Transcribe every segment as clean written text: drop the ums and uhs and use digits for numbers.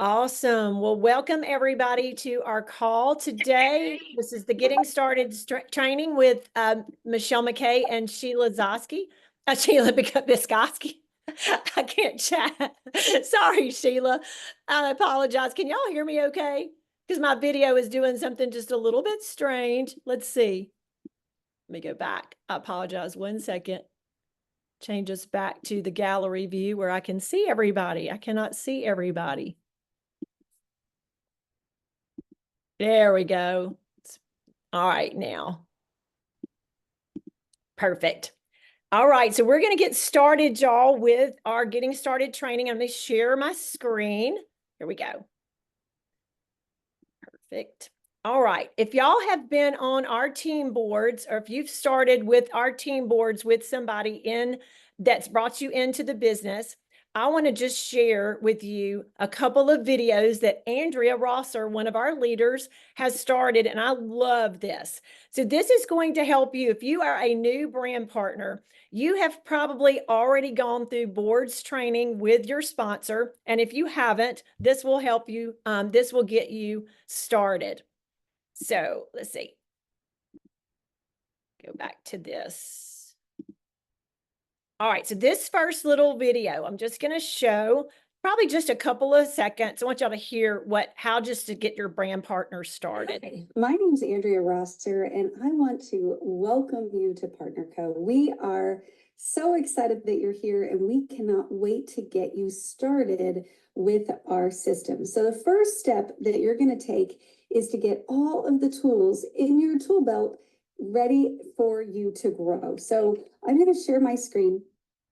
Awesome. Well, welcome everybody to our call today. This is the Getting Started training with Michelle McCay and Sheila Zosky. Sheila Bycofski. I can't chat. Sorry, Sheila. I apologize. Can y'all hear me okay? Because my video is doing something just a little bit strange. Let's see. Let me go back. I apologize. 1 second. Change us back to the gallery view where I can see everybody. I cannot see everybody. There we go. All right, now. Perfect. All right, so we're going to get started, y'all, with our Getting Started training. I'm going to share my screen. Here we go. Perfect. All right, if y'all have been on our team boards, or if you've started with our team boards with somebody that's brought you into the business, I want to just share with you a couple of videos that Andrea Rosser, one of our leaders, has started, and I love this. So this is going to help you if you are a new brand partner. You have probably already gone through boards training with your sponsor, and if you haven't, this will help you. This will get you started. So let's see. Go back to this. All right, so this first little video, I'm just going to show probably just a couple of seconds. I want y'all to hear how just to get your brand partner started. Hi, my name is Andrea Rosser, and I want to welcome you to Partner Co. We are so excited that you're here, and we cannot wait to get you started with our system. So the first step that you're going to take is to get all of the tools in your tool belt ready for you to grow. So I'm going to share my screen,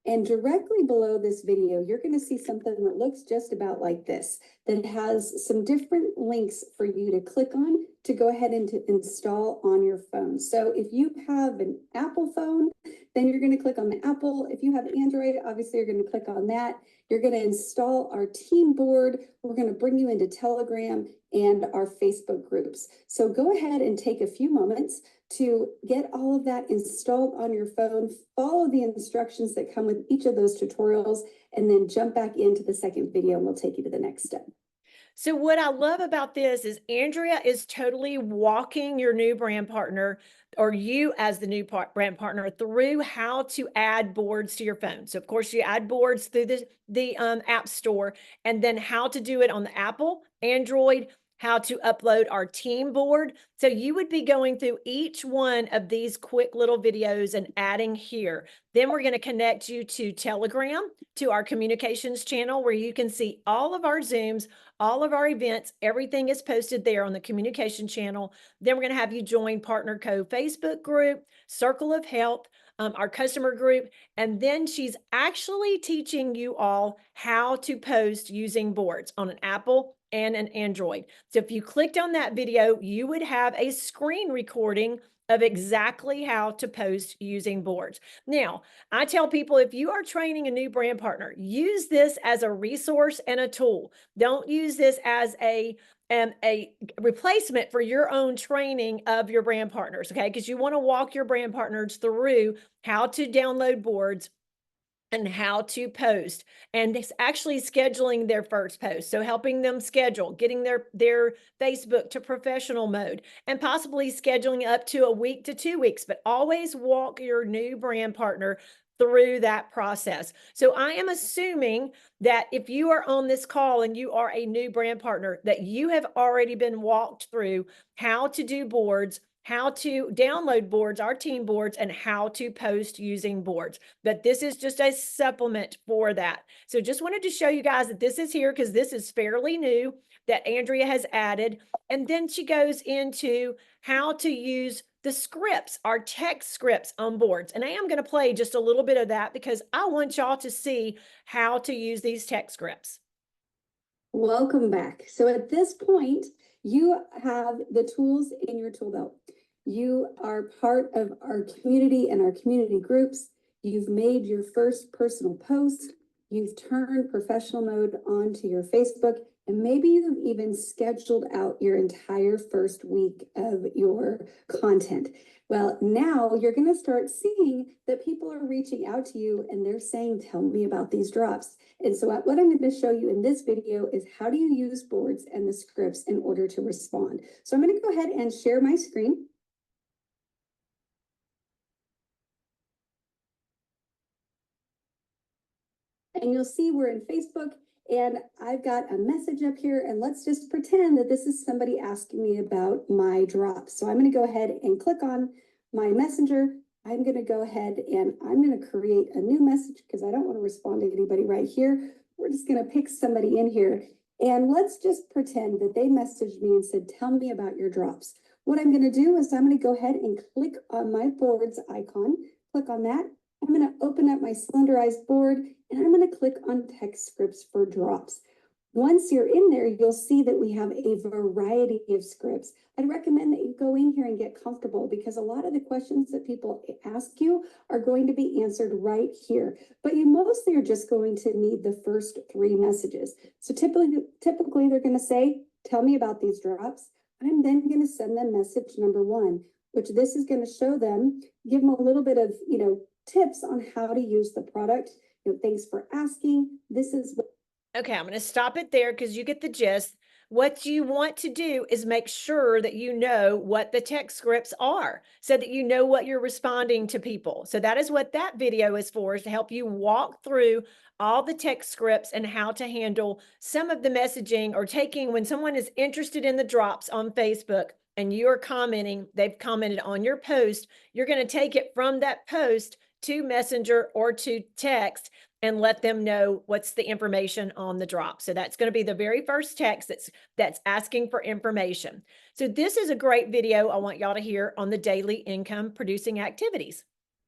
and directly below this video, you're going to see something that looks just about like this, that has some different links for you to click on to go ahead and to install on your phone. So if you have an Apple phone, then you're going to click on the Apple. If you have Android, obviously you're going to click on that. You're going to install our team board. We're going to bring you into Telegram and our Facebook groups. So go ahead and take a few moments to get all of that installed on your phone, follow the instructions that come with each of those tutorials, and then jump back into the second video and we'll take you to the next step. So what I love about this is Andrea is totally walking your new brand partner, or you as the new brand partner, through how to add boards to your phone. So of course you add boards through the App Store, and then how to do it on the Apple, Android, how to upload our team board. So you would be going through each one of these quick little videos and adding here. Then we're going to connect you to Telegram, to our communications channel, where you can see all of our Zooms, all of our events. Everything is posted there on the communication channel. Then we're going to have you join Partner Co Facebook group, Circle of Health, our customer group. And then she's actually teaching you all how to post using boards on an Apple and an Android. So if you clicked on that video, you would have a screen recording of exactly how to post using boards. Now, I tell people, if you are training a new brand partner, use this as a resource and a tool. Don't use this as a replacement for your own training of your brand partners, okay? Because you want to walk your brand partners through how to download boards and how to post, and it's actually scheduling their first post. So helping them schedule, getting their Facebook to professional mode, and possibly scheduling up to a week to 2 weeks, but always walk your new brand partner through that process. So I am assuming that if you are on this call and you are a new brand partner, that you have already been walked through how to do boards, how to download boards, our team boards, and how to post using boards. But this is just a supplement for that. So just wanted to show you guys that this is here because this is fairly new that Andrea has added. And then she goes into how to use the scripts, our text scripts on boards. And I am going to play just a little bit of that because I want y'all to see how to use these text scripts. Welcome back. So at this point, you have the tools in your tool belt. You are part of our community and our community groups. You've made your first personal post. You've turned professional mode onto your Facebook. And maybe you've even scheduled out your entire first week of your content. Well, now you're going to start seeing that people are reaching out to you and they're saying, tell me about these drops. And so what I'm going to show you in this video is how do you use boards and the scripts in order to respond. So I'm going to go ahead and share my screen. And you'll see we're in Facebook and I've got a message up here, and let's just pretend that this is somebody asking me about my drops. So I'm going to go ahead and click on my messenger. I'm going to go ahead and I'm going to create a new message because I don't want to respond to anybody right here. We're just going to pick somebody in here, and let's just pretend that they messaged me and said, tell me about your drops. What I'm going to do is I'm going to go ahead and click on my boards icon, click on that. I'm going to open up my slenderized board and I'm going to click on text scripts for drops. Once you're in there, you'll see that we have a variety of scripts. I'd recommend that you go in here and get comfortable because a lot of the questions that people ask you are going to be answered right here. But you mostly are just going to need the first 3 messages. So typically they're going to say, tell me about these drops. I'm then going to send them message number 1, which this is going to show them, give them a little bit of, tips on how to use the product. Thanks for asking. This is Okay, I'm going to stop it there because you get the gist. What you want to do is make sure that you know what the text scripts are so that you know what you're responding to people. So that is what that video is for, is to help you walk through all the text scripts and how to handle some of the messaging, or taking when someone is interested in the drops on Facebook and you are commenting, they've commented on your post, you're going to take it from that post to Messenger or to text and let them know what's the information on the drop. So that's going to be the very first text that's asking for information. So this is a great video I want y'all to hear on the daily income producing activities.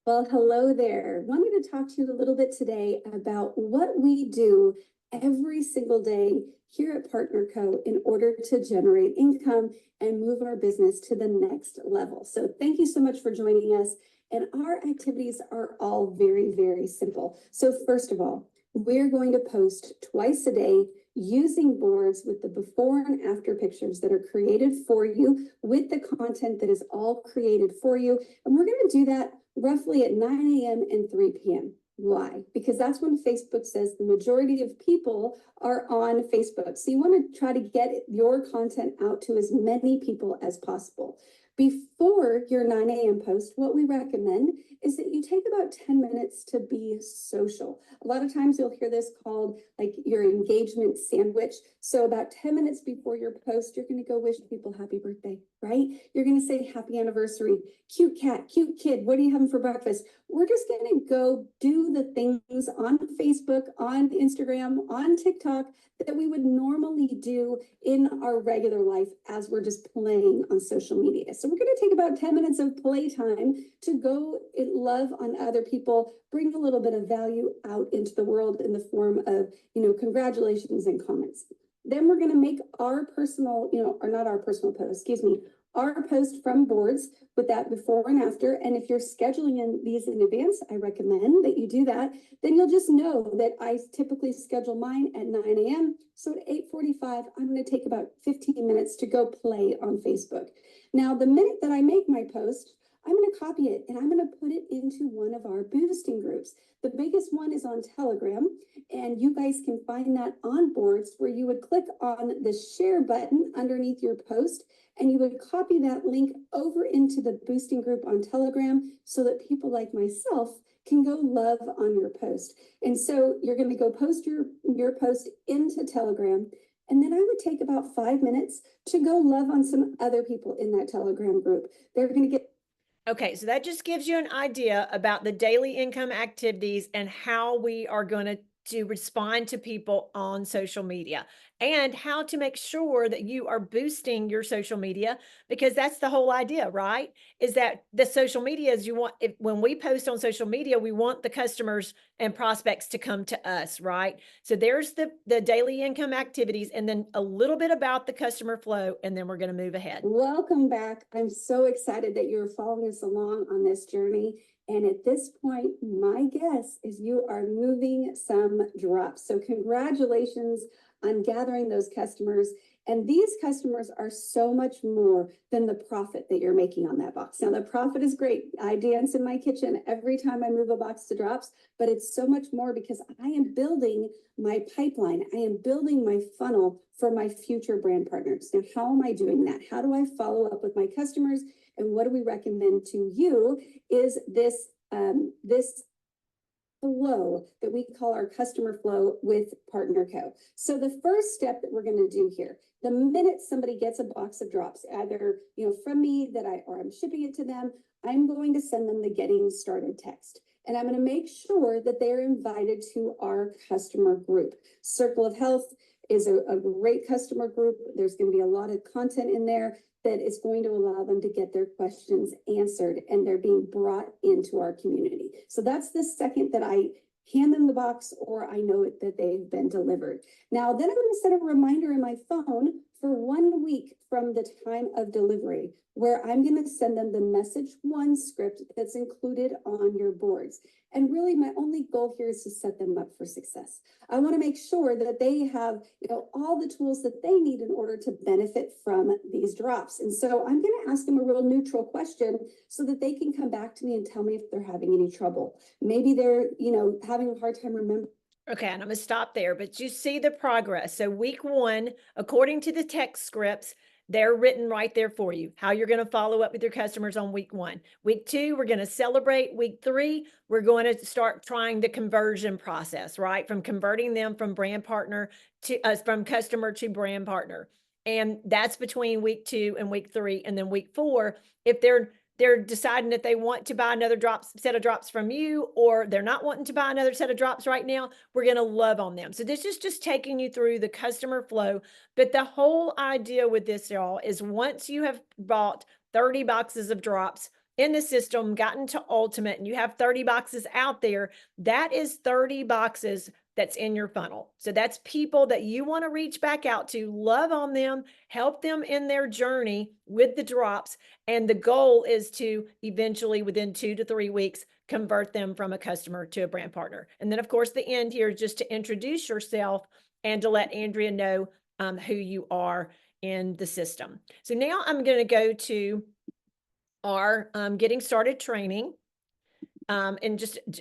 Well, hello there. Wanted to talk to you a little bit today about what we do every single day here at Partner Co. in order to generate income and move our business to the next level. So thank you so much for joining us. And our activities are all very, very simple. So first of all, we're going to post twice a day using boards with the before and after pictures that are created for you, with the content that is all created for you. And we're going to do that roughly at 9 a.m. and 3 p.m. Why? Because that's when Facebook says the majority of people are on Facebook. So you want to try to get your content out to as many people as possible. Before your 9 a.m. post, what we recommend is that you take about 10 minutes to be social. A lot of times you'll hear this called like your engagement sandwich. So about 10 minutes before your post, you're going to go wish people happy birthday, right? You're going to say happy anniversary, cute cat, cute kid, what are you having for breakfast? We're just going to go do the things on Facebook, on Instagram, on TikTok that we would normally do in our regular life as we're just playing on social media. So we're going to take about 10 minutes of playtime to go love on other people, bring a little bit of value out into the world in the form of, congratulations and comments. Then we're going to make our personal, or not our personal post, excuse me, our post from boards with that before and after. And if you're scheduling these in advance, I recommend that you do that. Then you'll just know that I typically schedule mine at 9 a.m. So at 8:45, I'm going to take about 15 minutes to go play on Facebook. Now, the minute that I make my post, I'm going to copy it and I'm going to put it into one of our boosting groups. The biggest one is on Telegram, and you guys can find that on boards, where you would click on the share button underneath your post and you would copy that link over into the boosting group on Telegram so that people like myself can go love on your post. And so you're going to go post your post into Telegram. And then I would take about 5 minutes to go love on some other people in that Telegram group. They're going to get. Okay, so that just gives you an idea about the daily income activities and how we are going to respond to people on social media, and how to make sure that you are boosting your social media, because that's the whole idea, right? Is that the social media is, when we post on social media, we want the customers and prospects to come to us, right? So there's the daily income activities, and then a little bit about the customer flow, and then we're going to move ahead. Welcome back. I'm so excited that you're following us along on this journey. And at this point, my guess is you are moving some drops. So congratulations on gathering those customers. And these customers are so much more than the profit that you're making on that box. Now, the profit is great. I dance in my kitchen every time I move a box to drops, but it's so much more because I am building my pipeline. I am building my funnel for my future brand partners. Now, how am I doing that? How do I follow up with my customers? And what do we recommend to you is this flow that we call our customer flow with Partner Co. So the first step that we're going to do here, the minute somebody gets a box of drops, either from me or I'm shipping it to them, I'm going to send them the getting started text. And I'm going to make sure that they're invited to our customer group. Circle of Health is a great customer group. There's going to be a lot of content in there that is going to allow them to get their questions answered, and they're being brought into our community. So that's the second that I hand them the box or I know that they've been delivered. Now, then I'm going to set a reminder in my phone for 1 week from the time of delivery, where I'm going to send them the message one script that's included on your boards. And really, my only goal here is to set them up for success. I want to make sure that they have, all the tools that they need in order to benefit from these drops. And so I'm going to ask them a real neutral question so that they can come back to me and tell me if they're having any trouble. Maybe they're, having a hard time remembering. Okay, and I'm going to stop there, but you see the progress. So week 1, according to the text scripts, they're written right there for you, how you're going to follow up with your customers on week 1. Week 2, we're going to celebrate. Week 3, we're going to start trying the conversion process, right? From converting them from brand partner to from customer to brand partner. And that's between week 2 and week 3. And then week 4, if they're deciding that they want to buy another set of drops from you, or they're not wanting to buy another set of drops right now, we're going to love on them. So this is just taking you through the customer flow. But the whole idea with this, y'all, is once you have bought 30 boxes of drops in the system, gotten to Ultimate, and you have 30 boxes out there, that is 30 boxes that's in your funnel. So that's people that you want to reach back out to, love on them, help them in their journey with the drops. And the goal is to eventually, within 2 to 3 weeks, convert them from a customer to a brand partner. And then, of course, the end here is just to introduce yourself and to let Andrea know who you are in the system. So now I'm going to go to our getting started training. And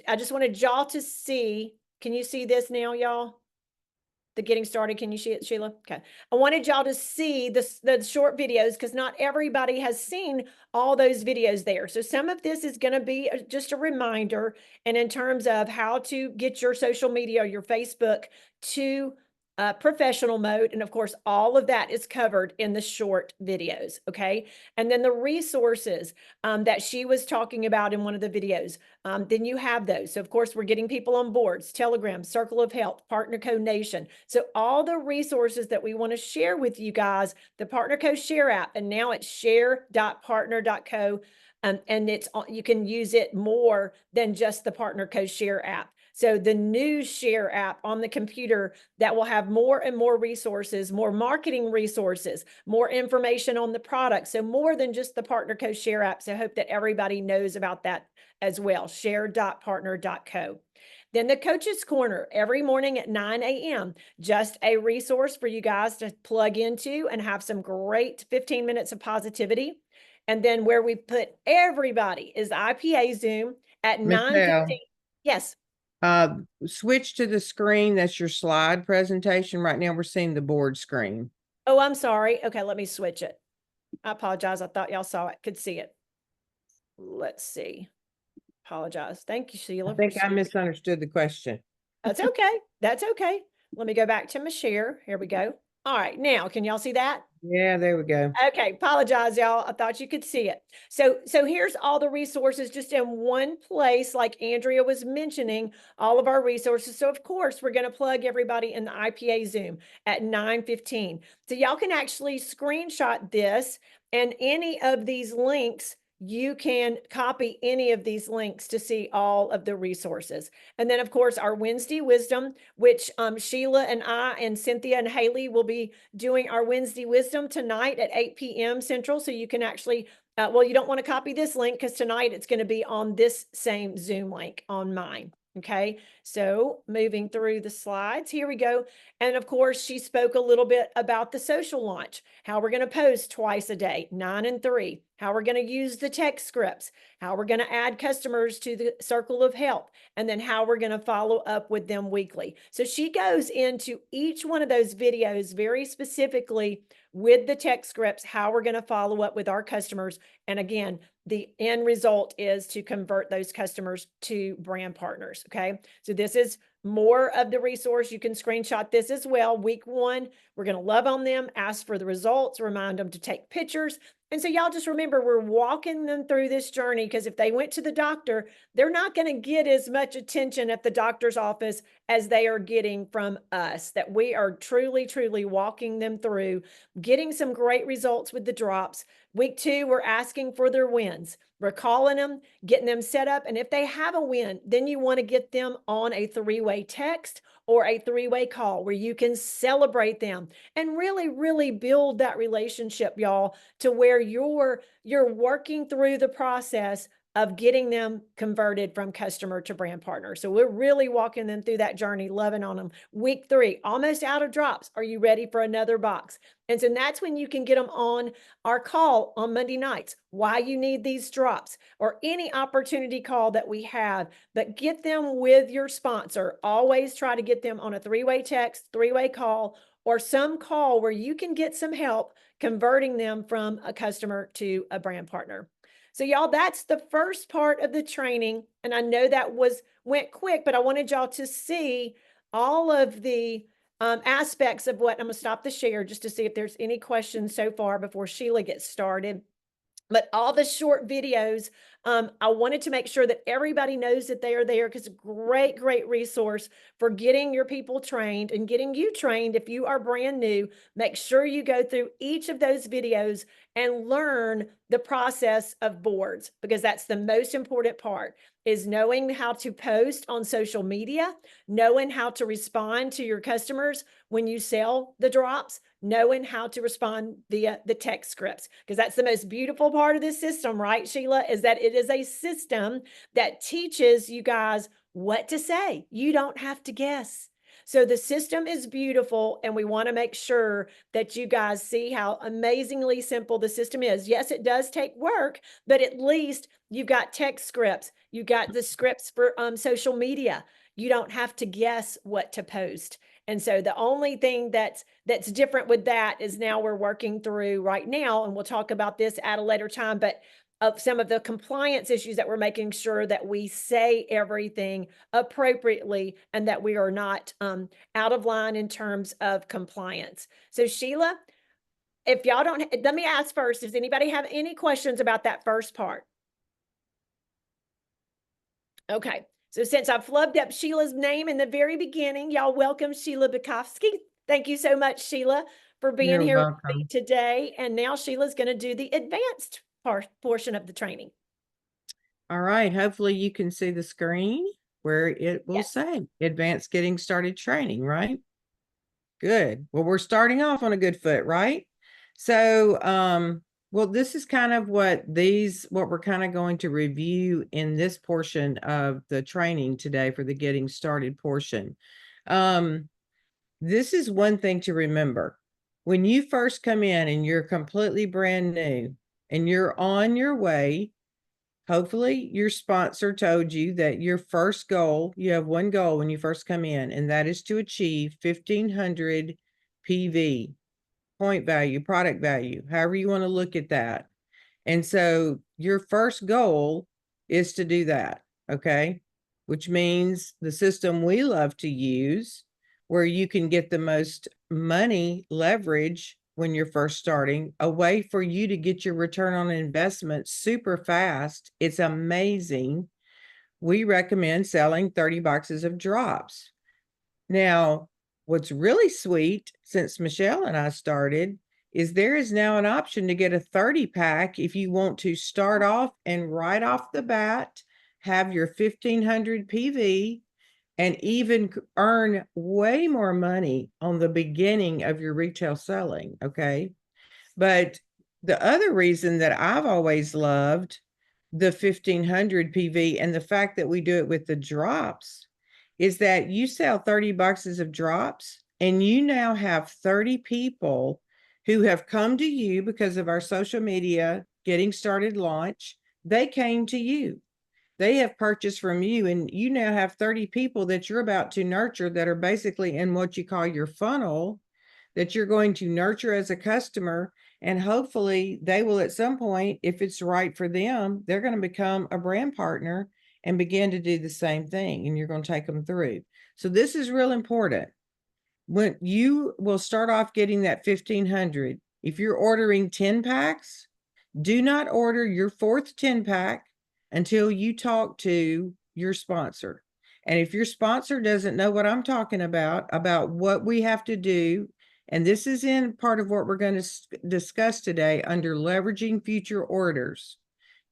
I just wanted y'all to see. Can you see this now, y'all? The getting started. Can you see it, Sheila? Okay. I wanted y'all to see the short videos because not everybody has seen all those videos there. So some of this is going to be just a reminder, and in terms of how to get your social media, your Facebook to professional mode. And of course, all of that is covered in the short videos. Okay. And then the resources that she was talking about in one of the videos, then you have those. So of course, we're getting people on boards, Telegram, Circle of Health, Partner Co Nation. So all the resources that we want to share with you guys, the Partner Co Share app, and now it's share.partner.co. And you can use it more than just the Partner Co Share app. So the new Share app on the computer that will have more and more resources, more marketing resources, more information on the product. So more than just the Partner Co Share app. So I hope that everybody knows about that as well. Share.partner.co. Then the Coach's Corner every morning at 9 a.m. Just a resource for you guys to plug into and have some great 15 minutes of positivity. And then where we put everybody is IPA Zoom at 9:15. Yes. Switch to the screen. That's your slide presentation. Right now we're seeing the board screen. Oh, I'm sorry. Okay, let me switch it. I apologize. I thought y'all saw it, could see it. Let's see. Apologize. Thank you, Sheila. I think I misunderstood the question. That's okay. That's okay. Let me go back to my share. Here we go. All right. Now, can y'all see that? Yeah, there we go. Okay, apologize, y'all. I thought you could see it. So here's all the resources just in one place, like Andrea was mentioning, all of our resources. So of course, we're going to plug everybody in the IPA Zoom at 9:15. So y'all can actually screenshot this, and any of these links, you can copy any of these links to see all of the resources. And then of course, our Wednesday Wisdom, which Sheila and I and Cynthia and Haley will be doing our Wednesday Wisdom tonight at 8 p.m. Central. So you can actually Well, you don't want to copy this link because tonight it's going to be on this same Zoom link on mine. Okay, so moving through the slides, here we go. And of course, she spoke a little bit about the social launch, how we're going to post twice a day, 9 and 3, how we're going to use the text scripts, how we're going to add customers to the circle of help, and then how we're going to follow up with them weekly. So she goes into each one of those videos very specifically with the text scripts, how we're going to follow up with our customers. And again, the end result is to convert those customers to brand partners. Okay. So this is more of the resource. You can screenshot this as well. Week 1, we're going to love on them, ask for the results, remind them to take pictures. And so y'all just remember, we're walking them through this journey, because if they went to the doctor, they're not going to get as much attention at the doctor's office as they are getting from us, that we are truly, truly walking them through, getting some great results with the drops. Week 2, we're asking for their wins. We're calling them, getting them set up. And if they have a win, then you want to get them on a 3-way text or a 3-way call where you can celebrate them and really, really build that relationship, y'all, to where you're working through the process of getting them converted from customer to brand partner. So we're really walking them through that journey, loving on them. Week 3, almost out of drops. Are you ready for another box? And so that's when you can get them on our call on Monday nights, why you need these drops, or any opportunity call that we have. But get them with your sponsor. Always try to get them on a 3-way text, 3-way call, or some call where you can get some help converting them from a customer to a brand partner. So y'all, that's the first part of the training. And I know that went quick, but I wanted y'all to see all of the aspects of what. I'm going to stop the share just to see if there's any questions so far before Sheila gets started. But all the short videos, I wanted to make sure that everybody knows that they are there, because great, great resource for getting your people trained and getting you trained. If you are brand new, make sure you go through each of those videos and learn the process of boards, because that's the most important part, is knowing how to post on social media, knowing how to respond to your customers when you sell the drops, knowing how to respond via the text scripts, because that's the most beautiful part of this system, right, Sheila, is that it is a system that teaches you guys what to say. You don't have to guess. So the system is beautiful, and we want to make sure that you guys see how amazingly simple the system is. Yes, it does take work, but at least you've got text scripts. You got the scripts for social media. You don't have to guess what to post. And so the only thing that's different with that is now we're working through right now, and we'll talk about this at a later time, but of some of the compliance issues that we're making sure that we say everything appropriately and that we are not out of line in terms of compliance. So Sheila, if y'all don't, let me ask first, does anybody have any questions about that first part? Okay. So since I flubbed up Sheila's name in the very beginning, y'all welcome Shelia Bycofski. Thank you so much, Sheila, for being You're here with me welcome. today. And now Sheila's going to do the advanced portion of the training. All right. Hopefully you can see the screen where it will Yes. say advanced getting started training, right? Good. Well, we're starting off on a good foot, right? So, well, this is kind of what we're kind of going to review in this portion of the training today for the getting started portion. This is one thing to remember. When you first come in and you're completely brand new and you're on your way, hopefully your sponsor told you that your first goal, you have one goal when you first come in, and that is to achieve 1,500 PV, point value, product value, however you want to look at that. And so your first goal is to do that, okay? Which means the system we love to use, where you can get the most money leverage when you're first starting, a way for you to get your return on investment super fast. It's amazing. We recommend selling 30 boxes of drops. Now, what's really sweet, since Michele and I started, is there is now an option to get a 30 pack if you want to start off and right off the bat have your 1,500 PV and even earn way more money on the beginning of your retail selling, okay? But The other reason that I've always loved the 1500 PV and the fact that we do it with the drops is that you sell 30 boxes of drops and you now have 30 people who have come to you because of our social media getting started launch. They came to you. They have purchased from you, and you now have 30 people that you're about to nurture that are basically in what you call your funnel that you're going to nurture as a customer. And hopefully they will at some point, if it's right for them, they're going to become a brand partner and begin to do the same thing. And you're going to take them through. So this is real important. When you will start off getting that 1500, if you're ordering 10 packs, do not order your fourth 10 pack until you talk to your sponsor. And if your sponsor doesn't know what I'm talking about what we have to do, and this is in part of what we're going to discuss today under leveraging future orders.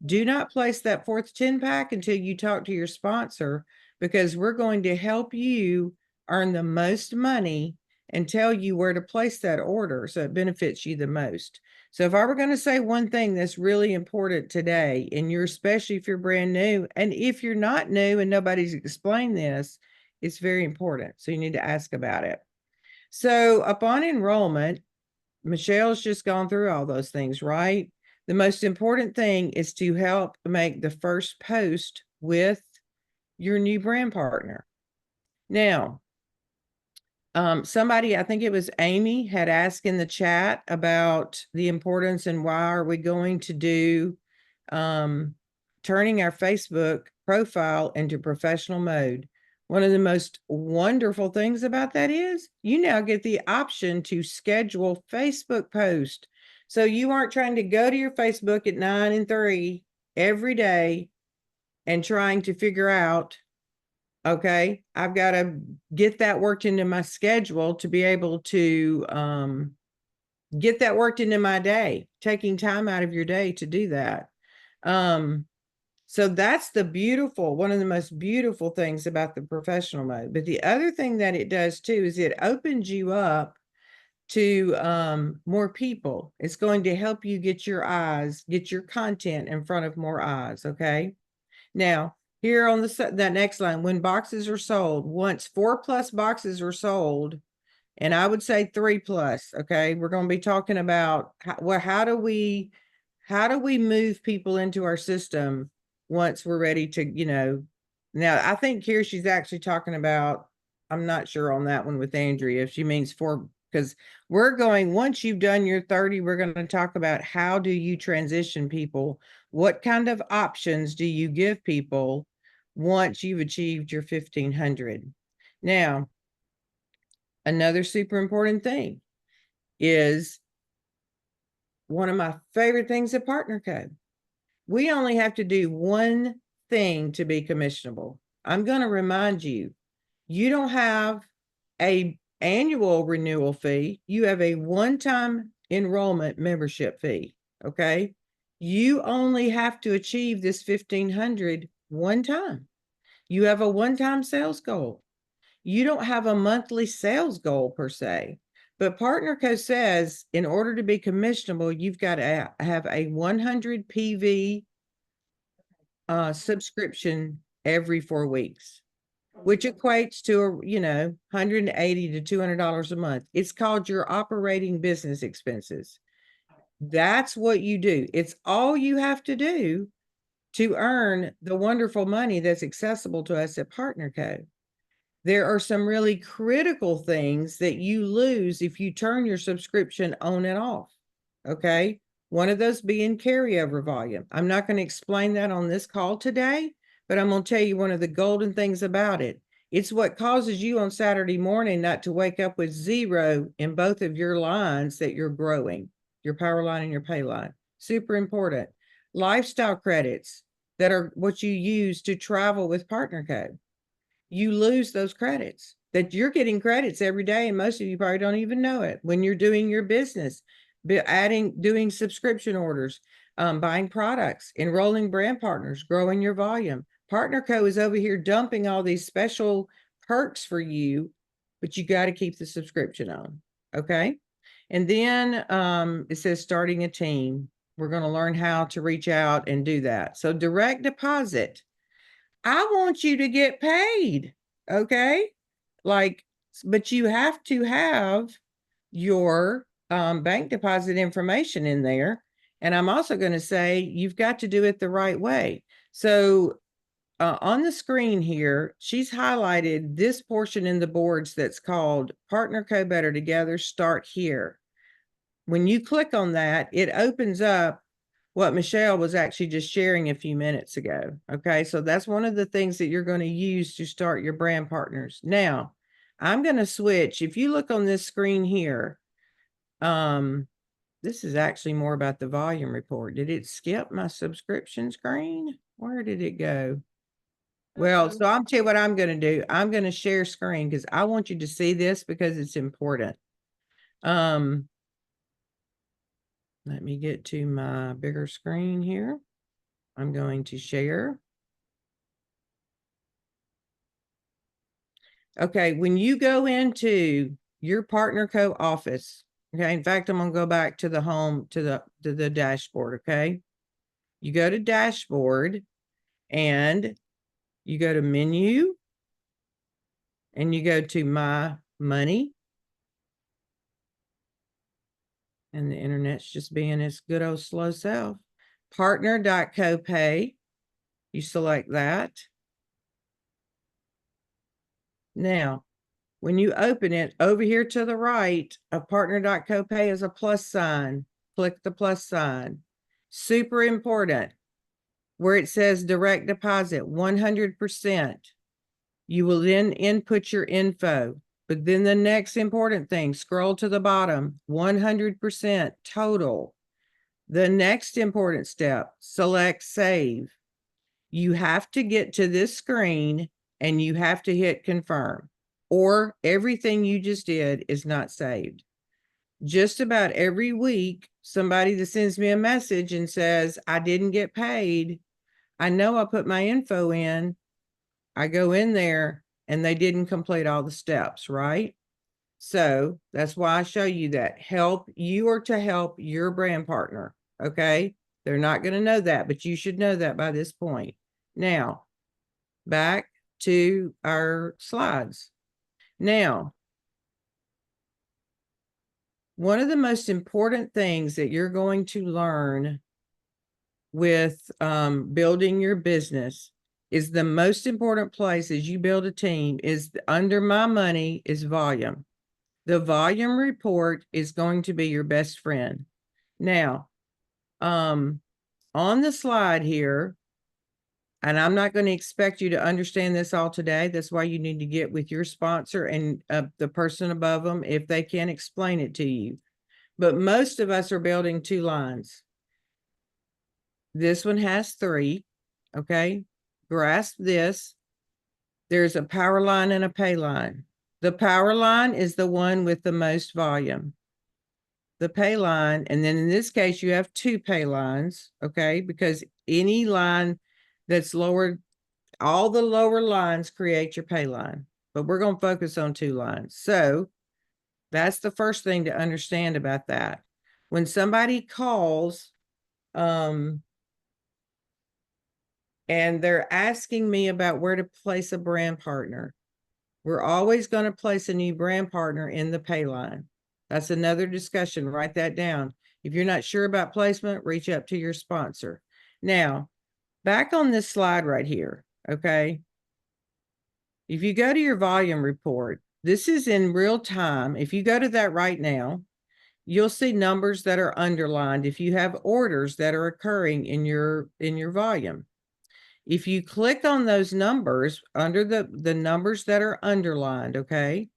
Do not place that fourth 10 pack until you talk to your sponsor, because we're going to help you earn the most money and tell you where to place that order so it benefits you the most. So if I were going to say one thing that's really important today, and you're, especially if you're brand new, and if you're not new and nobody's explained this, it's very important. So you need to ask about it. So upon enrollment, Michelle's just gone through all those things, right? The most important thing is to help make the first post with your new brand partner. Now, somebody, I think it was Amy, had asked in the chat about the importance and why are we going to do turning our Facebook profile into professional mode. One of the most wonderful things about that is you now get the option to schedule Facebook posts. So you aren't trying to go to your Facebook at 9 and 3 every day and trying to figure out, okay, I've got to get that worked into my schedule to be able to get that worked into my day, taking time out of your day to do that. So that's one of the most beautiful things about the professional mode. But the other thing that it does too is it opens you up to more people. It's going to help you get your content in front of more eyes. Okay. Now, here on that next line, when boxes are sold, once 4+ boxes are sold, and I would say 3+, okay, we're going to be talking about how do we move people into our system once we're ready to, now I think here she's actually talking about, I'm not sure on that one with Andrea, if she means 4, because once you've done your 30, we're going to talk about how do you transition people? What kind of options do you give people once you've achieved your 1500? Now, another super important thing is one of my favorite things at Partner Code. We only have to do one thing to be commissionable. I'm going to remind you, you don't have an annual renewal fee. You have a one-time enrollment membership fee. Okay. You only have to achieve this 1500 one time. You have a one-time sales goal. You don't have a monthly sales goal per se, but Partner Co says in order to be commissionable, you've got to have a 100 PV subscription every 4 weeks, which equates to, $180 to $200 a month. It's called your operating business expenses. That's what you do. It's all you have to do to earn the wonderful money that's accessible to us at Partner Co. There are some really critical things that you lose if you turn your subscription on and off. Okay. One of those being carryover volume. I'm not going to explain that on this call today, but I'm going to tell you one of the golden things about it. It's what causes you on Saturday morning not to wake up with 0 in both of your lines that you're growing, your power line and your pay line. Super important. Lifestyle credits that are what you use to travel with Partner Co. You lose those credits that you're getting credits every day. And most of you probably don't even know it when you're doing your business, doing subscription orders, buying products, enrolling brand partners, growing your volume. Partner Co is over here dumping all these special perks for you, but you got to keep the subscription on. Okay. And then it says starting a team. We're going to learn how to reach out and do that. So direct deposit. I want you to get paid. Okay. Like, but you have to have your bank deposit information in there. And I'm also going to say you've got to do it the right way. So on the screen here, she's highlighted this portion in the boards that's called Partner Co Better Together, Start Here. When you click on that, it opens up what Michele was actually just sharing a few minutes ago. Okay, so that's one of the things that you're going to use to start your brand partners. Now, I'm going to switch. If you look on this screen here, this is actually more about the volume report. Did it skip my subscription screen? Where did it go? Well, so I'll tell you what I'm going to do. I'm going to share screen because I want you to see this because it's important. Let me get to my bigger screen here. I'm going to share. Okay, when you go into your Partner Co office, okay, in fact, I'm going to go back to the home, to the dashboard, okay? You go to dashboard and you go to menu and you go to my money. And the internet's just being its good old slow self. Partner.copay. You select that. Now, when you open it, over here to the right of partner.copay is a plus sign. Click the plus sign. Super important. Where it says direct deposit, 100%. You will then input your info. But then the next important thing, scroll to the bottom, 100% total. The next important step, select save. You have to get to this screen and you have to hit confirm, or everything you just did is not saved. Just about every week, somebody that sends me a message and says, I didn't get paid. I know I put my info in. I go in there and they didn't complete all the steps, right? So that's why I show you that. Help you or to help your brand partner. Okay. They're not going to know that, but you should know that by this point. Now, back to our slides. Now, one of the most important things that you're going to learn with building your business is the most important place as you build a team is under my money is volume. The volume report is going to be your best friend. Now, on the slide here, and I'm not going to expect you to understand this all today. That's why you need to get with your sponsor and the person above them if they can explain it to you. But most of us are building 2 lines. This one has 3. Okay. Grasp this. There's a power line and a pay line. The power line is the one with the most volume. The pay line, and then in this case, you have 2 pay lines, okay? Because any line that's lower, all the lower lines create your pay line, but we're going to focus on 2 lines. So that's the first thing to understand about that. When somebody calls, and they're asking me about where to place a brand partner, we're always going to place a new brand partner in the pay line. That's another discussion. Write that down. If you're not sure about placement, reach out to your sponsor. Now, back on this slide right here, okay? If you go to your volume report, this is in real time. If you go to that right now, you'll see numbers that are underlined if you have orders that are occurring in your volume. If you click on those numbers under the numbers that are underlined, okay,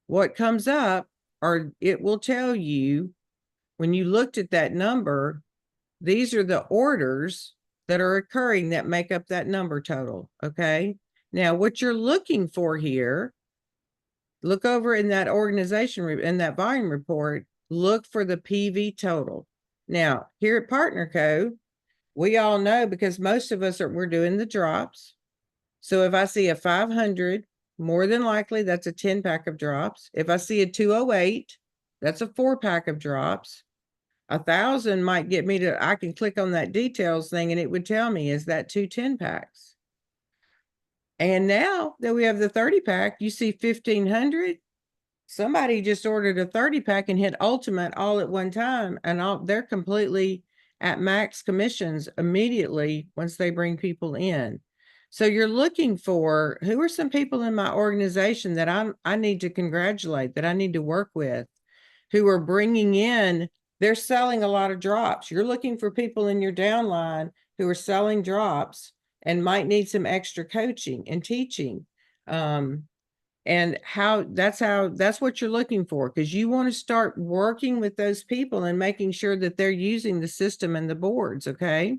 what comes up are, it will tell you when you looked at that number, these are the orders that are occurring that make up that number total. Okay. Now what you're looking for here, look over in that organization, in that volume report, look for the PV total. Now here at Partner Co, we all know, because most of us we're doing the drops. So if I see a 500, more than likely that's a 10 pack of drops. If I see a 208, That's a 4-pack of drops. 1,000 might get me to, I can click on that details thing and it would tell me, is that 2 10-packs? And now that we have the 30-pack, you see 1,500. Somebody just ordered a 30-pack and hit ultimate all at one time, and they're completely at max commissions immediately once they bring people in. So you're looking for, who are some people in my organization that I need to congratulate, that I need to work with, who are bringing in, they're selling a lot of drops. You're looking for people in your downline who are selling drops and might need some extra coaching and teaching. And that's what you're looking for, because you want to start working with those people and making sure that they're using the system and the boards. Okay.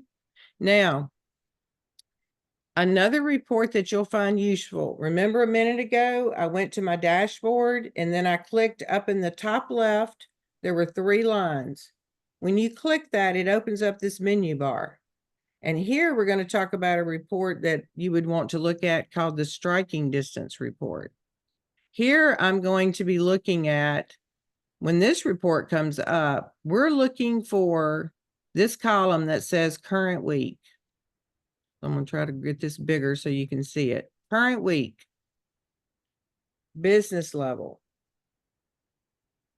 Now, another report that you'll find useful. Remember a minute ago, I went to my dashboard and then I clicked up in the top left. There were 3 lines. When you click that, it opens up this menu bar. And here we're going to talk about a report that you would want to look at called the striking distance report. Here I'm going to be looking at, when this report comes up, we're looking for this column that says current week. I'm going to try to get this bigger so you can see it. Current week, business level.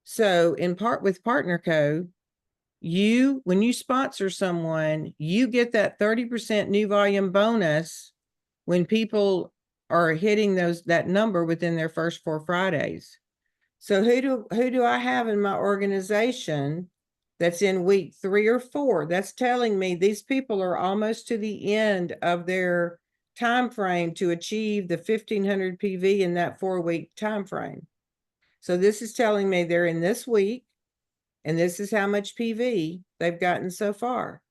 So in part with Partner Code, when you sponsor someone, you get that 30% new volume bonus when people are hitting that number within their first 4 Fridays. So who do I have in my organization that's in week 3 or 4? That's telling me these people are almost to the end of their time frame to achieve the 1,500 PV in that 4-week time frame. So this is telling me they're in this week, and this is how much PV they've gotten so far.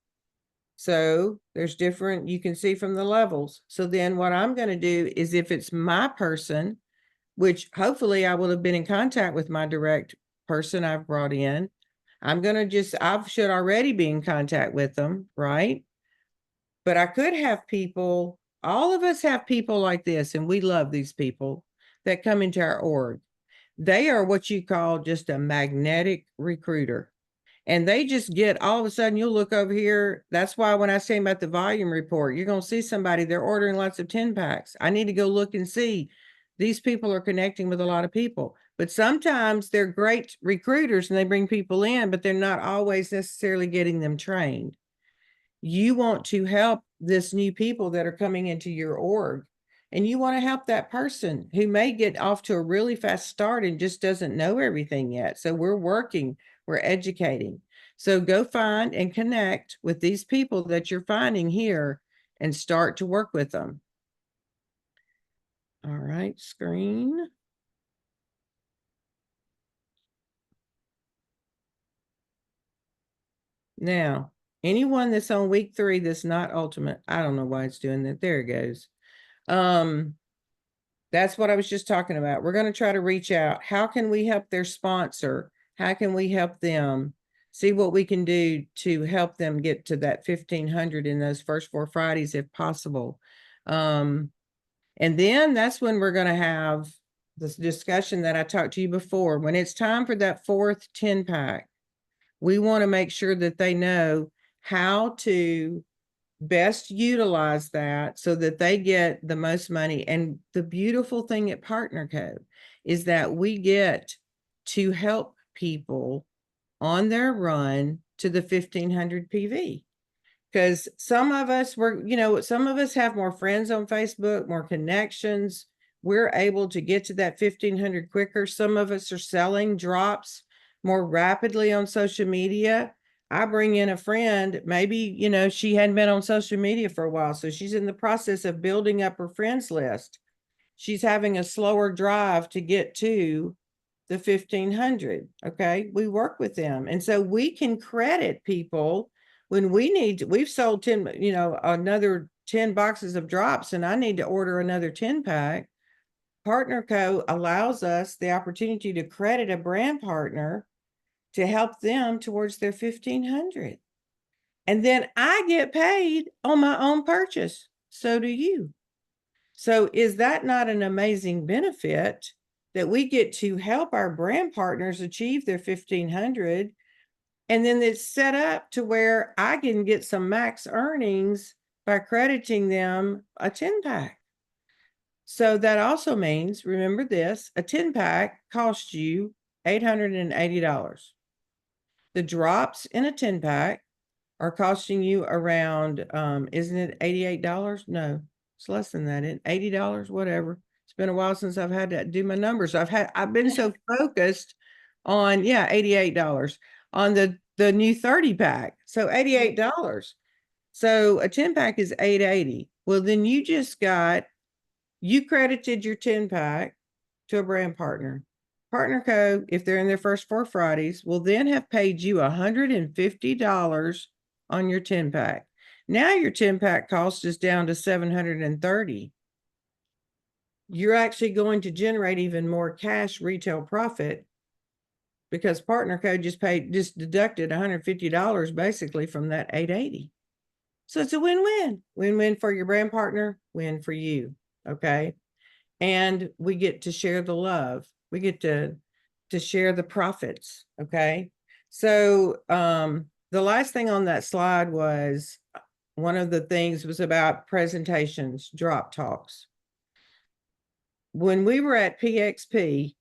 So there's different, you can see from the levels. So then what I'm going to do is, if it's my person, which hopefully I will have been in contact with my direct person I've brought in, I should already be in contact with them, right? But I could have people, all of us have people like this, and we love these people that come into our org. They are what you call just a magnetic recruiter. And they just get, all of a sudden, you'll look over here. That's why when I say about the volume report, you're going to see somebody, they're ordering lots of 10-packs. I need to go look and see. These people are connecting with a lot of people. But sometimes they're great recruiters and they bring people in, but they're not always necessarily getting them trained. You want to help this new people that are coming into your org. And you want to help that person who may get off to a really fast start and just doesn't know everything yet. So we're educating. So go find and connect with these people that you're finding here and start to work with them. All right, screen. Now, anyone that's on week 3 that's not ultimate, I don't know why it's doing that. There it goes. That's what I was just talking about. We're going to try to reach out. How can we help their sponsor? How can we help them? See what we can do to help them get to that 1,500 in those first 4 Fridays, if possible. And then that's when we're going to have this discussion that I talked to you before. When it's time for that 4th 10-pack, we want to make sure that they know how to best utilize that so that they get the most money. And the beautiful thing at Partner Code is that we get to help people on their run to the 1,500 PV. Because some of us have more friends on Facebook, more connections. We're able to get to that 1,500 quicker. Some of us are selling drops more rapidly on social media. I bring in a friend, maybe, she hadn't been on social media for a while, so she's in the process of building up her friends list. She's having a slower drive to get to the 1,500. Okay. We work with them. And so we can credit people when we've sold 10, another 10 boxes of drops, and I need to order another 10-pack. Partner Co allows us the opportunity to credit a brand partner to help them towards their 1,500. And then I get paid on my own purchase. So do you. So is that not an amazing benefit that we get to help our brand partners achieve their 1,500. And then it's set up to where I can get some max earnings by crediting them a 10-pack. So that also means, remember this, a 10-pack costs you $880. The drops in a 10-pack are costing you around, isn't it $88? No, it's less than that. $80, whatever. It's been a while since I've had to do my numbers. I've been so focused on, $88 on the new 30-pack. So $88. So a 10-pack is $880. Well, then you credited your 10-pack to a brand partner. Partner code, if they're in their first 4 Fridays, will then have paid you $150 on your 10-pack. Now your 10-pack cost is down to $730. You're actually going to generate even more cash retail profit because partner code just deducted $150 basically from that $880. So it's a win-win. Win-win for your brand partner, win for you. Okay. And we get to share the love. We get to share the profits. Okay. So the last thing on that slide was one of the things was about presentations, drop talks. When we were at PXP,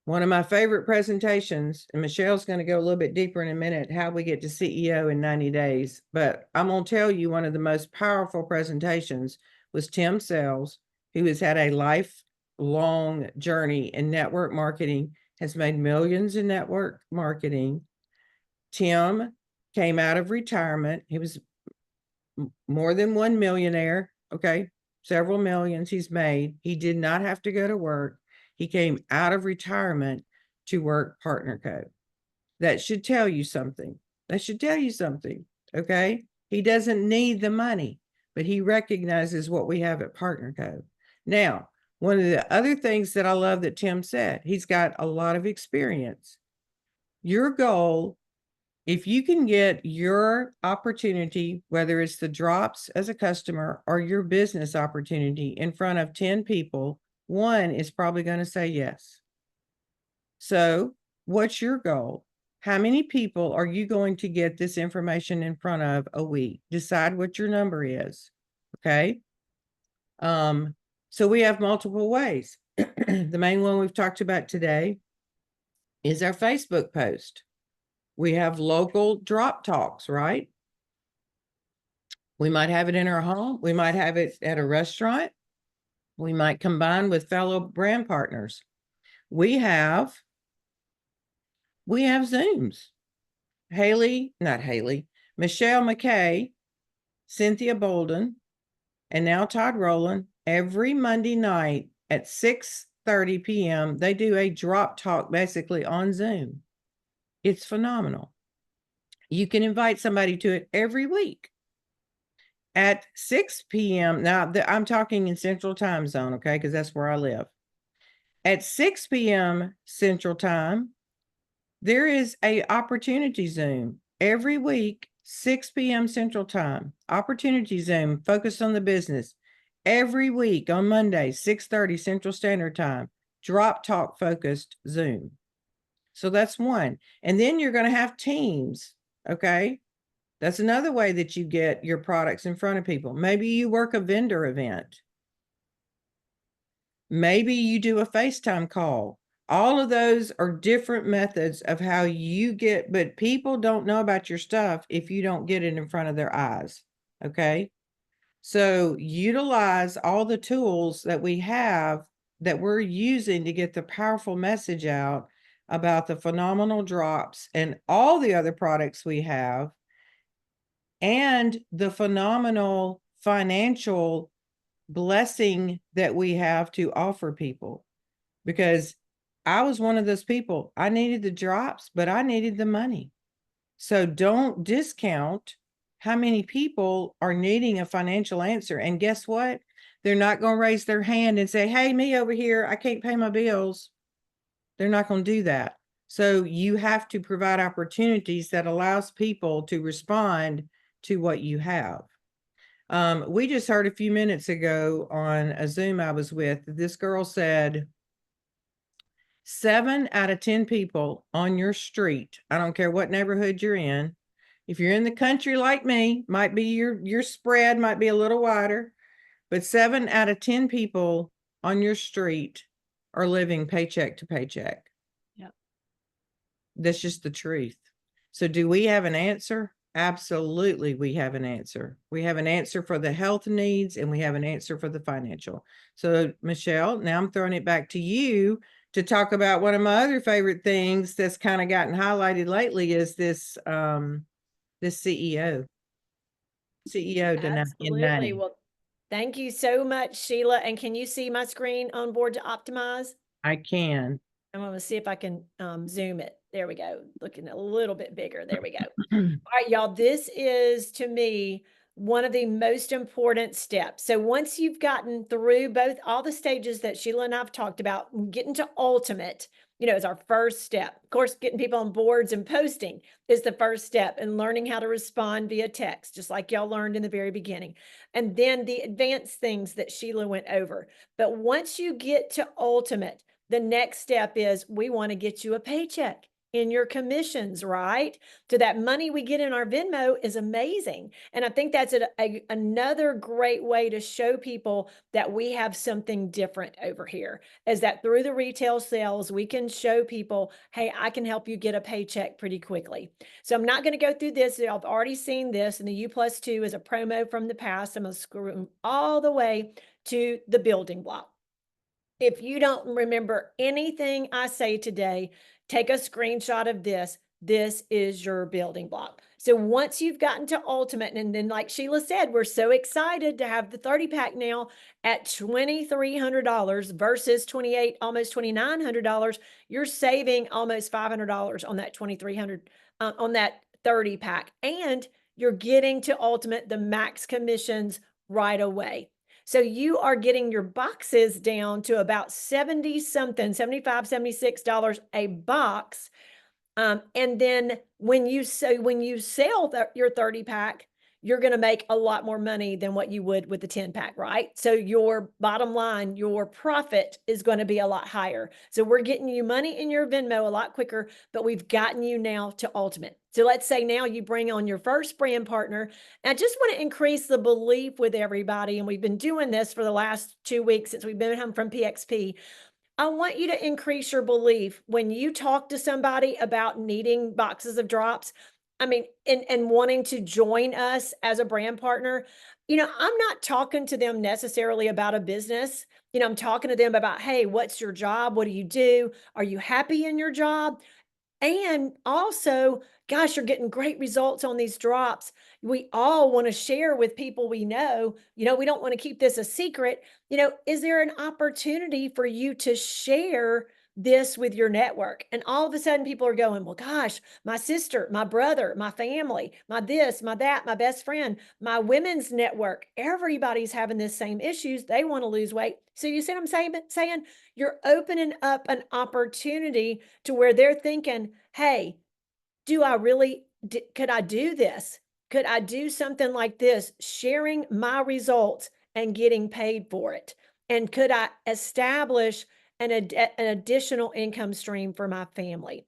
one of my favorite presentations, and Michelle's going to go a little bit deeper in a minute, how we get to CEO in 90 days. But I'm going to tell you one of the most powerful presentations was Tim Sells, who has had a lifelong journey in network marketing, has made millions in network marketing. Tim came out of retirement. He was more than one millionaire. Okay. Several millions he's made. He did not have to go to work. He came out of retirement to work Partner Code. That should tell you something. That should tell you something. Okay. He doesn't need the money, but he recognizes what we have at Partner Code. Now, one of the other things that I love that Tim said, he's got a lot of experience. Your goal, if you can get your opportunity, whether it's the drops as a customer or your business opportunity in front of 10 people, one is probably going to say yes. So what's your goal? How many people are you going to get this information in front of a week? Decide what your number is. Okay. So we have multiple ways. The main one we've talked about today is our Facebook post. We have local drop talks, right? We might have it in our home. We might have it at a restaurant. We might combine with fellow brand partners. We have Zooms. Michele McCay, Cynthia Bolden, and now Todd Rowland, every Monday night at 6:30 p.m., they do a drop talk basically on Zoom. It's phenomenal. You can invite somebody to it every week at 6 p.m. Now, I'm talking in Central Time Zone, okay, because that's where I live. At 6 p.m. Central Time, there is a opportunity Zoom every week, 6 p.m. Central Time. Opportunity Zoom focused on the business. Every week on Monday, 6:30 Central Standard Time. Drop talk focused Zoom. So that's one. And then you're going to have teams. Okay. That's another way that you get your products in front of people. Maybe you work a vendor event. Maybe you do a FaceTime call. All of those are different methods of how you get, but people don't know about your stuff if you don't get it in front of their eyes. Okay. So utilize all the tools that we have that we're using to get the powerful message out about the phenomenal drops and all the other products we have and the phenomenal financial blessing that we have to offer people. Because I was one of those people. I needed the drops, but I needed the money. So don't discount how many people are needing a financial answer. And guess what? They're not going to raise their hand and say, hey, me over here, I can't pay my bills. They're not going to do that. So you have to provide opportunities that allows people to respond to what you have. We just heard a few minutes ago on a Zoom I was with, this girl said, 7 out of 10 people on your street, I don't care what neighborhood you're in. If you're in the country like me, might be your spread might be a little wider, but 7 out of 10 people on your street are living paycheck to paycheck. Yep. That's just the truth. So do we have an answer? Absolutely, we have an answer. We have an answer for the health needs and we have an answer for the financial. So Michele, now I'm throwing it back to you to talk about one of my other favorite things that's kind of gotten highlighted lately is this this CEO Absolutely. Well, thank you so much, Sheila. And can you see my screen on board to optimize? I can. I'm going to see if I can zoom it. There we go. Looking a little bit bigger. There we go. All right, y'all. This is, to me, one of the most important steps. So once you've gotten through all the stages that Sheila and I've talked about, getting to ultimate, is our first step. Of course, getting people on boards and posting is the first step, and learning how to respond via text, just like y'all learned in the very beginning. And then the advanced things that Sheila went over. But once you get to ultimate, the next step is we want to get you a paycheck in your commissions, right? So that money we get in our Venmo is amazing. And I think that's another great way to show people that we have something different over here, is that through the retail sales, we can show people, hey, I can help you get a paycheck pretty quickly. So I'm not going to go through this. I've already seen this, and the U+2 is a promo from the past. I'm going to screw all the way to the building block. If you don't remember anything I say today, take a screenshot of this. This is your building block. So once you've gotten to ultimate, and then like Sheila said, we're so excited to have the 30 pack now at $2,300 versus almost $2,900. You're saving almost $500 on that 2,300 on that 30 pack, and you're getting to ultimate the max commissions right away. So you are getting your boxes down to about 70 something, $75, $76 a box. And then when you sell your 30 pack, you're going to make a lot more money than what you would with the 10 pack, right? So your bottom line, your profit is going to be a lot higher. So we're getting you money in your Venmo a lot quicker, but we've gotten you now to ultimate. So let's say now you bring on your first brand partner. And I just want to increase the belief with everybody. And we've been doing this for the last 2 weeks since we've been home from PXP. I want you to increase your belief when you talk to somebody about needing boxes of drops. I mean, and wanting to join us as a brand partner. I'm not talking to them necessarily about a business. I'm talking to them about, hey, what's your job? What do you do? Are you happy in your job? And also, gosh, you're getting great results on these drops. We all want to share with people we know. We don't want to keep this a secret. Is there an opportunity for you to share this with your network? And all of a sudden, people are going, well, gosh, my sister, my brother, my family, my this, my that, my best friend, my women's network, everybody's having the same issues. They want to lose weight. So you see what I'm saying? You're opening up an opportunity to where they're thinking, hey, could I do this? Could I do something like this, sharing my results and getting paid for it? And could I establish an additional income stream for my family?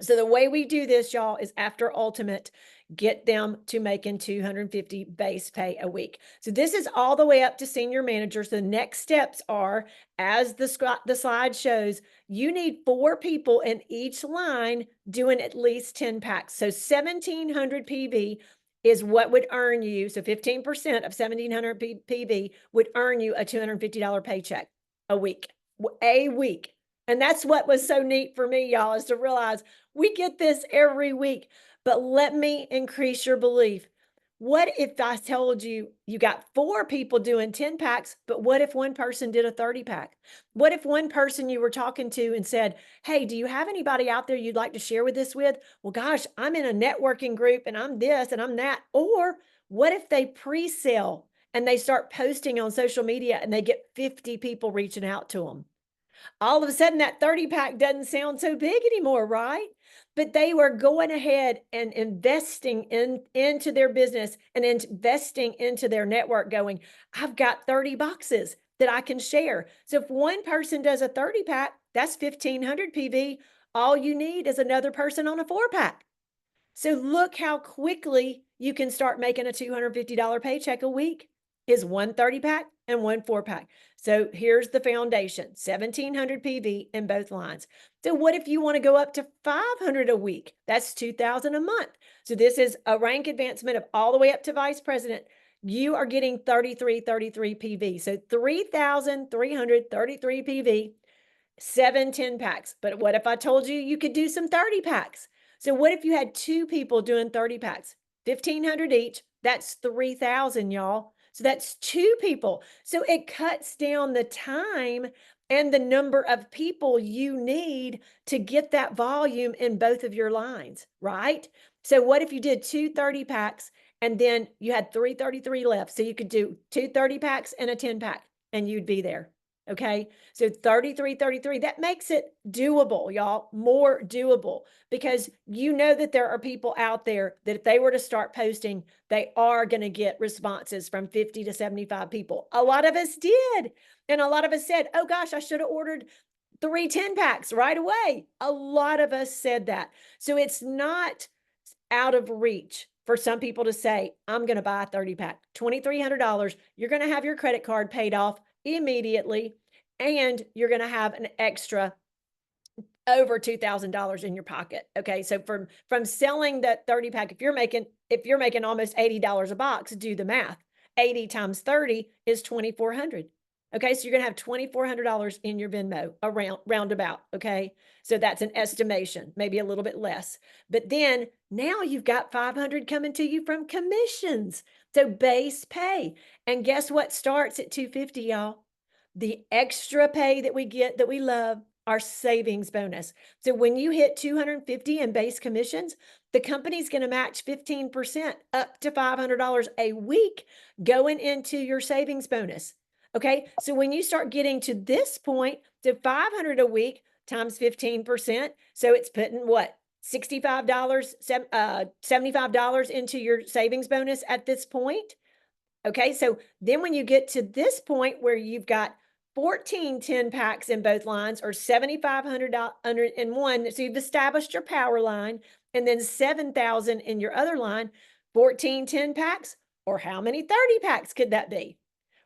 So the way we do this, y'all, is after ultimate, get them to making $250 base pay a week. So this is all the way up to senior managers. The next steps are, as the slide shows, you need 4 people in each line doing at least 10 packs. So 1,700 PV is what would earn you. So 15% of 1,700 PV would earn you a $250 paycheck a week. And that's what was so neat for me, y'all, is to realize we get this every week. But let me increase your belief. What if I told you got 4 people doing 10 packs, but what if one person did a 30 pack? What if one person you were talking to and said, hey, do you have anybody out there you'd like to share with this with? Well, gosh, I'm in a networking group and I'm this and I'm that. Or what if they pre-sell and they start posting on social media and they get 50 people reaching out to them? All of a sudden that 30 pack doesn't sound so big anymore, right? But they were going ahead and investing into their business and investing into their network, going, I've got 30 boxes that I can share. So if one person does a 30 pack, That's 1,500 PV. All you need is another person on a 4-pack. So look how quickly you can start making a $250 paycheck a week is one 30-pack and one 4-pack. So here's the foundation, 1,700 PV in both lines. So what if you want to go up to 500 a week? That's 2,000 a month. So this is a rank advancement of all the way up to vice president. You are getting 3333 PV. So 3,333 PV, 7 10-packs. But what if I told you you could do some 30-packs? So what if you had 2 people doing 30-packs? 1,500 each. That's 3,000, y'all. So that's 2 people. So it cuts down the time and the number of people you need to get that volume in both of your lines, right? So what if you did 2 30-packs and then you had 333 left? So you could do 2 30-packs and a 10-pack and you'd be there. Okay. So 33, that makes it doable, y'all, more doable, because you know that there are people out there that if they were to start posting, they are going to get responses from 50 to 75 people. A lot of us did. And a lot of us said, oh gosh, I should have ordered 3 10-packs right away. A lot of us said that. So it's not out of reach for some people to say, I'm going to buy a 30-pack, $2,300. You're going to have your credit card paid off immediately, and you're going to have an extra over $2,000 in your pocket. Okay. So from selling that 30-pack, if you're making almost $80 a box, do the math. 80 times 30 is 2,400. Okay. So you're going to have $2,400 in your Venmo roundabout. Okay. So that's an estimation, maybe a little bit less. But then now you've got 500 coming to you from commissions. So base pay. And guess what starts at 250, y'all? The extra pay that we get that we love, our savings bonus. So when you hit 250 in base commissions, the company's going to match 15% up to $500 a week going into your savings bonus. Okay. So when you start getting to this point, to 500 a week times 15%, so it's putting what? $65, $75 into your savings bonus at this point. Okay, so then when you get to this point where you've got 14 10-packs in both lines, or $7,500 in one, so you've established your power line, and then 7,000 in your other line, 14 10-packs, or how many 30-packs could that be?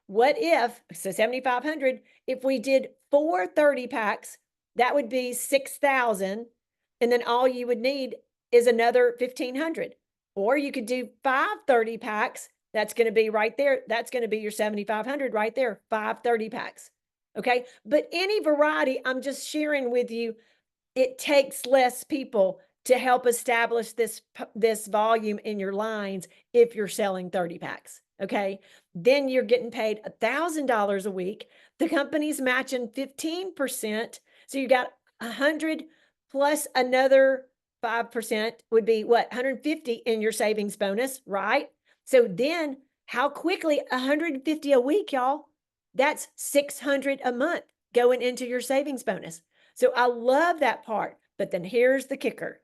What if, so 7,500, if we did 4 30-packs, that would be 6,000, and then all you would need is another 1,500. Or you could do 5 30-packs. That's going to be right there. That's going to be your 7,500 right there, 5 30-packs. Okay. But any variety, I'm just sharing with you, it takes less people to help establish this volume in your lines if you're selling 30-packs. Okay. Then you're getting paid $1,000 a week. The company's matching 15%. So you got 100 plus another 5% would be what? 150 in your savings bonus, right? So then how quickly 150 a week, y'all, that's 600 a month going into your savings bonus. So I love that part. But then here's the kicker.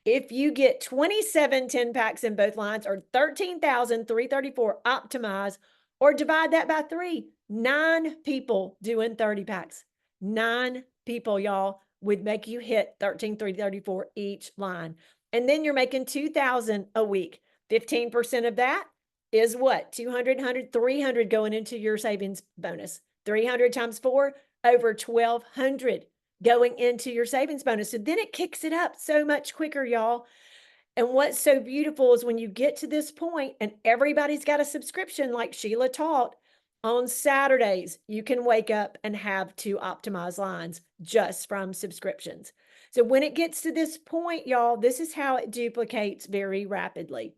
If you get 27 10-packs in both lines, or 13,334 optimize, or divide that by 3, 9 people doing 30-packs. 9 people, y'all, would make you hit 13,334 each line. And then you're making 2,000 a week. 15% of that is what? 200, 100, 300 going into your savings bonus. 300 times 4, over 1,200 going into your savings bonus. So then it kicks it up so much quicker, y'all. And what's so beautiful is when you get to this point and everybody's got a subscription, like Sheila taught, on Saturdays, you can wake up and have 2 optimized lines just from subscriptions. So when it gets to this point, y'all, this is how it duplicates very rapidly.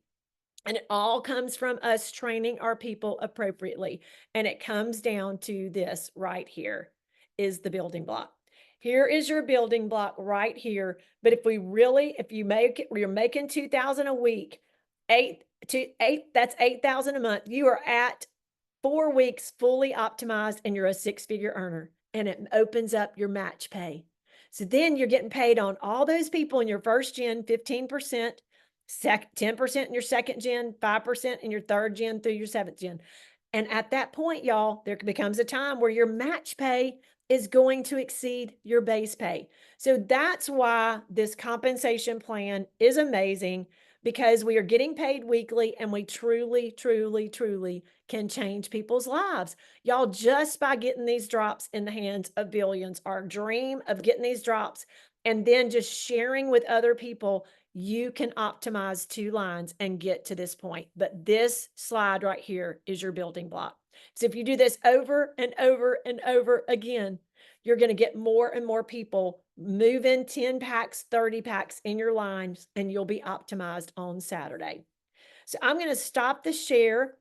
And it all comes from us training our people appropriately. And it comes down to this right here is the building block. Here is your building block right here. But if you make it, you're making 2,000 a week, that's 8,000 a month. You are at 4 weeks fully optimized and you're a 6-figure earner, and it opens up your match pay. So then you're getting paid on all those people in your first gen, 15%, 10% in your second gen, 5% in your third gen through your 7th gen. And at that point, y'all, there becomes a time where your match pay is going to exceed your base pay. So that's why this compensation plan is amazing, because we are getting paid weekly and we truly, truly, truly can change people's lives. Y'all, just by getting these drops in the hands of billions, our dream of getting these drops and then just sharing with other people, you can optimize 2 lines and get to this point. But this slide right here is your building block. So if you do this over and over and over again, you're going to get more and more people moving 10 packs, 30 packs in your lines, and you'll be optimized on Saturday. So I'm going to stop the share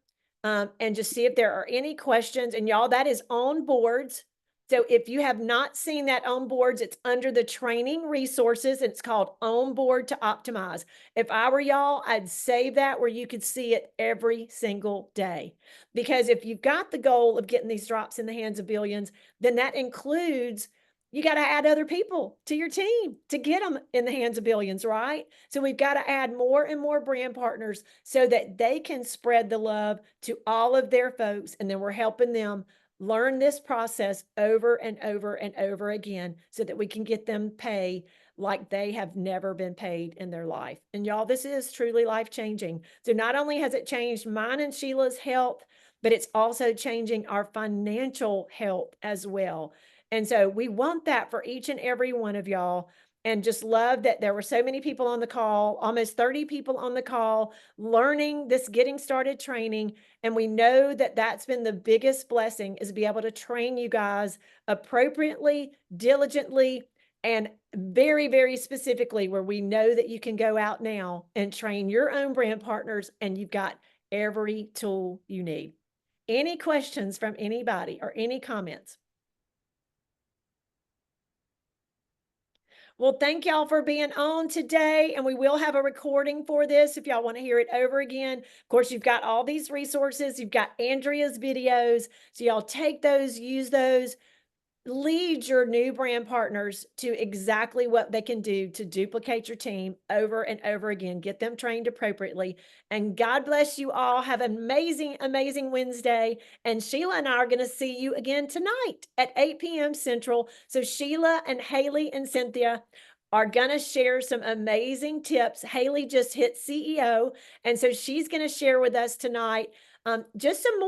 and just see if there are any questions. And y'all, that is on boards. So if you have not seen that on boards, it's under the training resources. And it's called On Board to Optimize. If I were y'all, I'd save that where you could see it every single day. Because if you've got the goal of getting these drops in the hands of billions, then that includes you got to add other people to your team to get them in the hands of billions, right? So we've got to add more and more brand partners so that they can spread the love to all of their folks. And then we're helping them learn this process over and over and over again so that we can get them pay like they have never been paid in their life. And y'all, this is truly life-changing. So not only has it changed mine and Sheila's health, but it's also changing our financial health as well. And so we want that for each and every one of y'all. And just love that there were so many people on the call, almost 30 people on the call, learning this getting started training. And we know that that's been the biggest blessing, is to be able to train you guys appropriately, diligently, and very, very specifically, where we know that you can go out now and train your own brand partners, and you've got every tool you need. Any questions from anybody or any comments? Well, thank y'all for being on today. And we will have a recording for this if y'all want to hear it over again. Of course, you've got all these resources. You've got Andrea's videos. So y'all take those, use those. Lead your new brand partners to exactly what they can do to duplicate your team over and over again. Get them trained appropriately. And God bless you all. Have an amazing, amazing Wednesday. And Sheila and I are going to see you again tonight at 8 p.m. Central. So Sheila and Haley and Cynthia are going to share some amazing tips. Haley just hit CEO, and so she's going to share with us tonight just some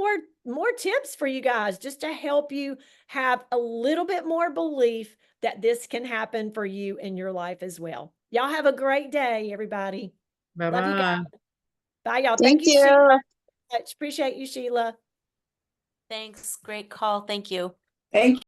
more tips for you guys, just to help you have a little bit more belief that this can happen for you in your life as well. Y'all have a great day, everybody. Love you guys. Bye-bye. Bye, y'all. Thank Thank you, Sheila. you. Much. Appreciate you, Sheila. Thanks. Great call. Thank you. Thank